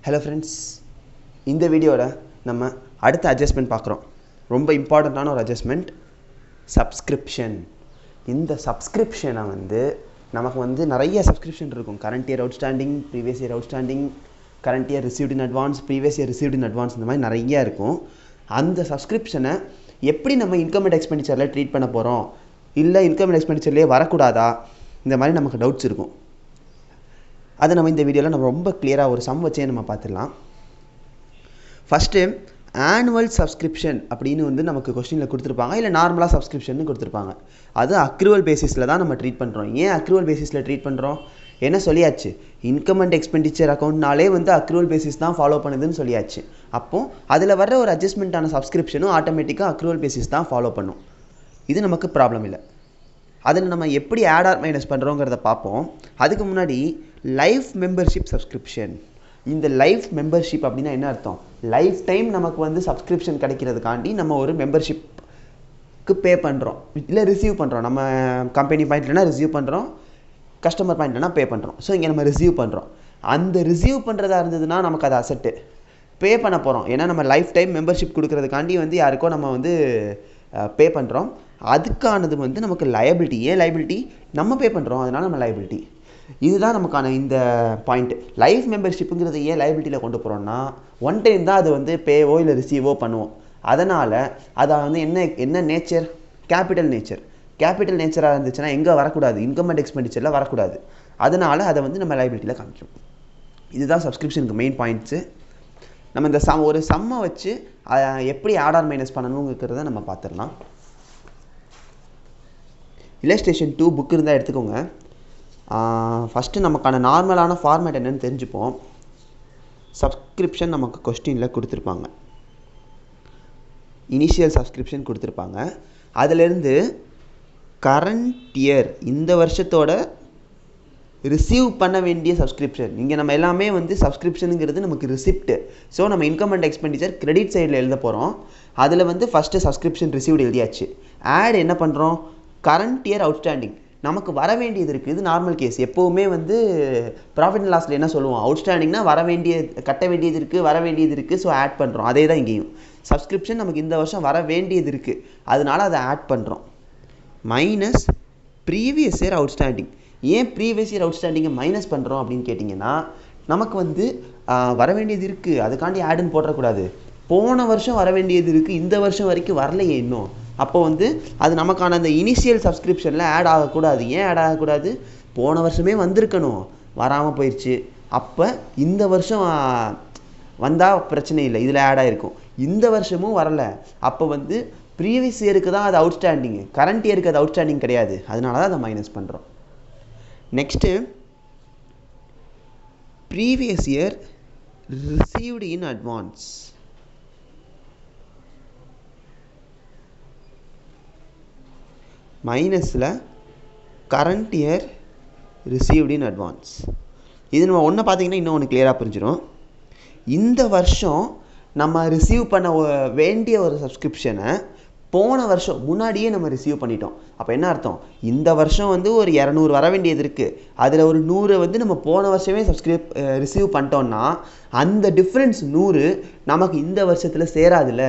Hello friends, இந்த வீடியோல நம்ம அடுத்த அட்ஜஸ்ட்மென்ட் பார்க்குறோம். ரொம்ப இம்பார்ட்டன்ட்டான ஒரு அட்ஜஸ்ட்மென்ட் சப்ஸ்கிரிப்ஷன். இந்த சப்ஸ்கிரிப்ஷனை நமக்கு நிறைய சப்ஸ்கிரிப்ஷன் இருக்கும். Current year outstanding, previous year outstanding, current year received in advance, previous year received in advance, இந்த மாதிரி நிறைய இருக்கும். அந்த சப்ஸ்கிரிப்ஷனை எப்படி நம்ம இன்கம் அண்ட் எக்ஸ்பெண்டிச்சரில் ட்ரீட் பண்ண போகிறோம், இல்லை இன்கம் அண்ட் எக்ஸ்பெண்டிச்சர்லேயே வரக்கூடாதா, இந்த மாதிரி நமக்கு டவுட்ஸ் இருக்கும். அதை நம்ம இந்த வீடியோவில் நம்ம ரொம்ப கிளியராக ஒரு சம் வச்சே நம்ம பார்த்துடலாம். ஃபஸ்ட்டு ஆனுவல் சப்ஸ்கிரிப்ஷன் அப்படின்னு நமக்கு கொஸ்டினில் கொடுத்துருப்பாங்க, இல்லை நார்மலாக சப்ஸ்கிரிப்ஷன் கொடுத்துருப்பாங்க. அது அக்ரூவல் பேசிஸில் தான் நம்ம ட்ரீட் பண்ணுறோம். ஏன் அக்ரூவல் பேசிஸில் ட்ரீட் பண்ணுறோம்? என்ன சொல்லியாச்சு, இன்கம் அண்ட் எக்ஸ்பெண்டிச்சர் அக்கௌண்ட்னாலே அக்ரூவல் பேசிஸ் தான் ஃபாலோ பண்ணுதுன்னு சொல்லியாச்சு. அப்போது அதில் வர்ற ஒரு அட்ஜஸ்ட்மெண்ட்டான சப்ஸ்கிரிப்ஷனும் ஆட்டோமேட்டிக்காக அக்ரூவல் பேசிஸ் தான் ஃபாலோ பண்ணும். இது நமக்கு ப்ராப்ளம் இல்லை. அதில் நம்ம எப்படி ஆட் ஆர் மைனஸ் பண்ணுறோங்கிறத பார்ப்போம். அதுக்கு முன்னாடி லைஃப் மெம்பர்ஷிப் சப்ஸ்கிரிப்ஷன். இந்த லைஃப் மெம்பர்ஷிப் அப்படின்னா என்ன அர்த்தம்? லைஃப் டைம் நமக்கு சப்ஸ்கிரிப்ஷன் கிடைக்கிறதுக்காண்டி நம்ம ஒரு மெம்பர்ஷிப்க்கு பே பண்ணுறோம், இல்லை ரிசீவ் பண்ணுறோம். நம்ம கம்பெனி பாயிண்ட்லனா ரிசீவ் பண்ணுறோம், கஸ்டமர் பாயிண்ட்லனா பே பண்ணுறோம். ஸோ இங்கே நம்ம ரிசீவ் பண்ணுறோம். அந்த ரிசீவ் பண்ணுறதா இருந்ததுன்னா நமக்கு அது அசெட்டு. பே பண்ண போகிறோம், ஏன்னா நம்ம லைஃப் டைம் மெம்பர்ஷிப் கொடுக்கறதுக்காண்டி யாருக்கோ நம்ம பே பண்ணுறோம். அதுக்கானது நமக்கு லயபிலிட்டி. ஏன் லயபிலிட்டி? நம்ம பே பண்ணுறோம், அதனால் நம்ம லயபிலிட்டி. இதுதான் நமக்கான இந்த பாயிண்ட். லைஃப் மெம்பர்ஷிப்புங்கிறது ஏன் லயபிலிட்டியில் கொண்டு போகிறோம்னா, ஒன் டைம் தான் அது பேவோ இல்லை ரிசீவோ பண்ணுவோம். அதனால் அதை என்ன நேச்சர்? Capital nature. கேபிட்டல் நேச்சராக இருந்துச்சுன்னா எங்கே வரக்கூடாது? இன்கம் அண்ட் எக்ஸ்பெண்டிச்சரில் வரக்கூடாது. அதனால் அதை நம்ம லயபிலிட்டியில் காமிக்கிறோம். இதுதான் சப்ஸ்கிரிப்ஷனுக்கு மெயின் பாயிண்ட்ஸு. நம்ம இந்த ஒரு சம்மை வச்சு எப்படி ஆட் ஆர் மைனஸ் பண்ணணுங்கிறத நம்ம பார்த்துடலாம். இல்லஸ்ட்ரேஷன் 2 புக் இருந்தால் எடுத்துக்கோங்க. ஃபஸ்ட்டு நமக்கான நார்மலான ஃபார்மேட் என்னென்னு தெரிஞ்சுப்போம். சப்ஸ்கிரிப்ஷன் நமக்கு கொஸ்டினில் கொடுத்துருப்பாங்க, இனிஷியல் சப்ஸ்கிரிப்ஷன் கொடுத்துருப்பாங்க. அதிலேருந்து கரண்ட் இயர், இந்த வருஷத்தோட ரிசீவ் பண்ண வேண்டிய சப்ஸ்கிரிப்ஷன். இங்கே நம்ம எல்லாமே சப்ஸ்கிரிப்ஷனுங்கிறது நமக்கு ரிசிப்ட்டு. ஸோ நம்ம இன்கம் அண்ட் எக்ஸ்பெண்டிச்சர் கிரெடிட் சைடில் எழுத போகிறோம். அதில் ஃபஸ்ட்டு சப்ஸ்கிரிப்ஷன் ரிசீவ்டு எழுதியாச்சு. ஆட் என்ன பண்ணுறோம்? கரண்ட் இயர் அவுட்ஸ்டாண்டிங் நமக்கு வர வேண்டியது இருக்குது. இது நார்மல் கேஸ். எப்போவுமே ப்ராஃபிட் அண்ட் லாஸில் என்ன சொல்லுவோம்? அவுட்ஸ்டாண்டிங்னா கட்ட வேண்டியது இருக்குது, வர வேண்டியது இருக்குது. ஸோ ஆட் பண்ணுறோம். அதே தான் இங்கேயும். சப்ஸ்கிரிப்ஷன் நமக்கு இந்த வருஷம் வர வேண்டியது இருக்குது, அதனால் அதை ஆட் பண்ணுறோம். Minus previous year outstanding. ஏன் ப்ரீவியஸ் இயர் அவுட்ஸ்டாண்டிங்கை மைனஸ் பண்ணுறோம் அப்படின்னு கேட்டிங்கன்னா, நமக்கு வர வேண்டியது இருக்குது, அதுக்காண்டி ஆடுன்னு போடக்கூடாது. போன வருஷம் வர வேண்டியது இருக்குது, இந்த வருஷம் வரைக்கும் வரலையே இன்னும். அப்போ அது நமக்கான அந்த இனிஷியல் சப்ஸ்கிரிப்ஷனில் ஆட் ஆகக்கூடாது. ஏன் ஆட் ஆகக்கூடாது? போன வருஷமே வந்திருக்கணும், வராமல் போயிடுச்சு. அப்போ இந்த வருஷம் வந்தால் பிரச்சனை இல்லை, இதில் ஆட் ஆகிருக்கும். இந்த வருஷமும் வரலை, அப்போ ப்ரீவியஸ் இயருக்கு தான் அது அவுட்ஸ்டாண்டிங்கு, கரண்ட் இயருக்கு அது அவுட்ஸ்டாண்டிங் கிடையாது. அதனால தான் அதை மைனஸ் பண்ணுறோம். Next previous year received in advance. மைனஸில் current year received in advance. இது நம்ம ஒன்று பார்த்தீங்கன்னா இன்னும் ஒன்று கிளியராக புரிஞ்சிடும். இந்த வருஷம் நம்ம ரிசீவ் பண்ண வேண்டிய ஒரு சப்ஸ்கிரிப்ஷனை போன வருஷம் முன்னாடியே நம்ம ரிசீவ் பண்ணிட்டோம். அப்போ என்ன அர்த்தம்? இந்த வருஷம் ஒரு 200 வர வேண்டியது இருக்குது, அதில் ஒரு 100 நம்ம போன வருஷமே ரிசீவ் பண்ணிட்டோம்னா அந்த டிஃப்ரென்ஸ் 100 நமக்கு இந்த வருஷத்தில் சேராதுல்ல.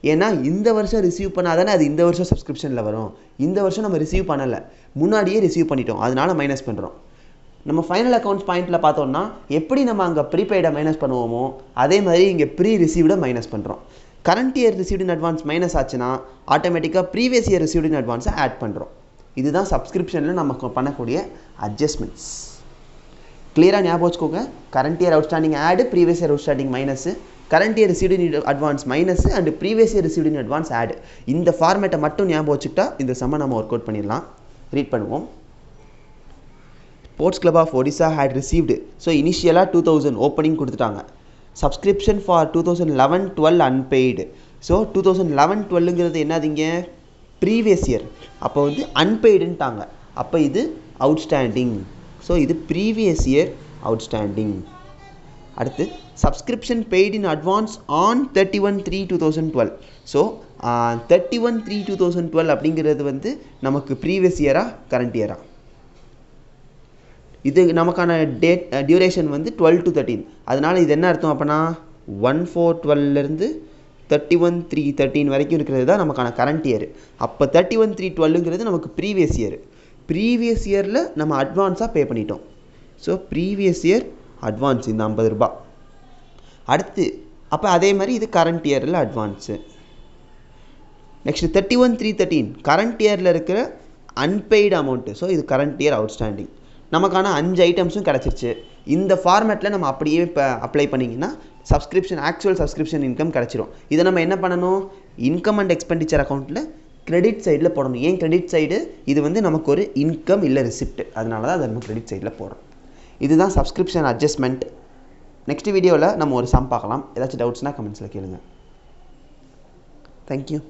ஏன்னா இந்த வருஷம் ரிசீவ் பண்ணாதானே அது இந்த வருஷம் சப்ஸ்கிரிப்ஷனில் வரும். இந்த வருஷம் நம்ம ரிசீவ் பண்ணலை, முன்னாடியே ரிசீவ் பண்ணிட்டோம், அதனால் மைனஸ் பண்ணுறோம். நம்ம ஃபைனல் அக்கௌண்ட்ஸ் பாயிண்ட்டில் பார்த்தோம்னா எப்படி நம்ம அங்கே ப்ரீபெய்டை மைனஸ் பண்ணுவோமோ அதே மாதிரி இங்கே ப்ரீ ரிசீவ்டை மைனஸ் பண்ணுறோம். Current year received in advance minus ஆச்சுன்னா ஆட்டோமேட்டிக்காக ப்ரீவியஸ் இயர் ரிசீவ்டு இன் அட்வான்ஸை ஆட் பண்ணுறோம். இதுதான் சப்ஸ்கிரிப்ஷனில் நமக்கு பண்ணக்கூடிய அட்ஜஸ்ட்மெண்ட்ஸ். கிளியராக ஞாபகம் வச்சுக்கோங்க. Current year outstanding add, previous year outstanding minus, current year received in advance minus and previous year received in advance add. இந்த ஃபார்மேட்டை மட்டும் ஞாபகம் வச்சுக்கிட்டா இந்த சம்மை நம்ம ஒர்க் அவுட் பண்ணிடலாம். ரீட் பண்ணுவோம். Sports club of Odisha had received. So இனிஷியலாக 2000 ஓப்பனிங் கொடுத்துட்டாங்க. Subscription for 2011-12 unpaid. ஸோ 2011-12ங்கிறது என்னதுங்க? Previous year. அப்போ அன்பெய்டுன்ட்டாங்க. அப்போ இது அவுட்ஸ்டாண்டிங். ஸோ இது ப்ரீவியஸ் இயர் அவுட்ஸ்டாண்டிங். அடுத்து subscription paid in advance on 31/3/2012. So 31/3/2012 அப்படிங்கிறது நமக்கு ப்ரீவியஸ் இயரா கரண்ட் இயரா? இது நமக்கான டியூரேஷன் வந்து 12 to 13. அதனால் இது என்ன அர்த்தம் அப்படின்னா 1/4/12லேருந்து 31/3/13 வரைக்கும் இருக்கிறது தான் நமக்கான கரண்ட் இயர். அப்போ 31/3/12ங்கிறது நமக்கு ப்ரீவியஸ் இயர். ப்ரீவியஸ் இயரில் நம்ம அட்வான்ஸாக பே பண்ணிட்டோம். ஸோ ப்ரீவியஸ் இயர் அட்வான்ஸ் இந்த 50 ரூபா. அடுத்து அப்போ அதே மாதிரி இது கரண்ட் இயரில் அட்வான்ஸு. நெக்ஸ்ட்டு 31/3/13 கரண்ட் இயரில் இருக்கிற அன்பெய்டு அமௌண்ட்டு. ஸோ இது கரண்ட் இயர் அவுட்ஸ்டாண்டிங். நமக்கான 5 ஐட்டம்ஸும் கிடச்சிருச்சு. இந்த ஃபார்மேட்டில் நம்ம அப்படியே இப்போ அப்ளை பண்ணிங்கன்னா ஆக்சுவல் சப்ஸ்கிரிப்ஷன் இன்கம் கிடச்சிரும். இதை நம்ம என்ன பண்ணணும், இன்கம் அண்ட் எக்ஸ்பெண்டிச்சர் அக்கௌண்ட்டில் கிரெடிட் சைடில் போடணும். ஏன் கிரெடிட் சைடு, இது வந்து நமக்கு ஒரு இன்கம் இல்லை ரிசிப்ட், அதனால தான் அதை நம்ம கிரெடிட் சைடில் போடுறோம். இதுதான் சப்ஸ்கிரிப்ஷன் அட்ஜஸ்ட்மெண்ட். நெக்ஸ்ட் வீடியோவில் நம்ம ஒரு சம் பார்க்கலாம். ஏதாச்சும் டவுட்ஸ்னால் கமெண்ட்ஸில் கேளுங்கள். தேங்க்யூ.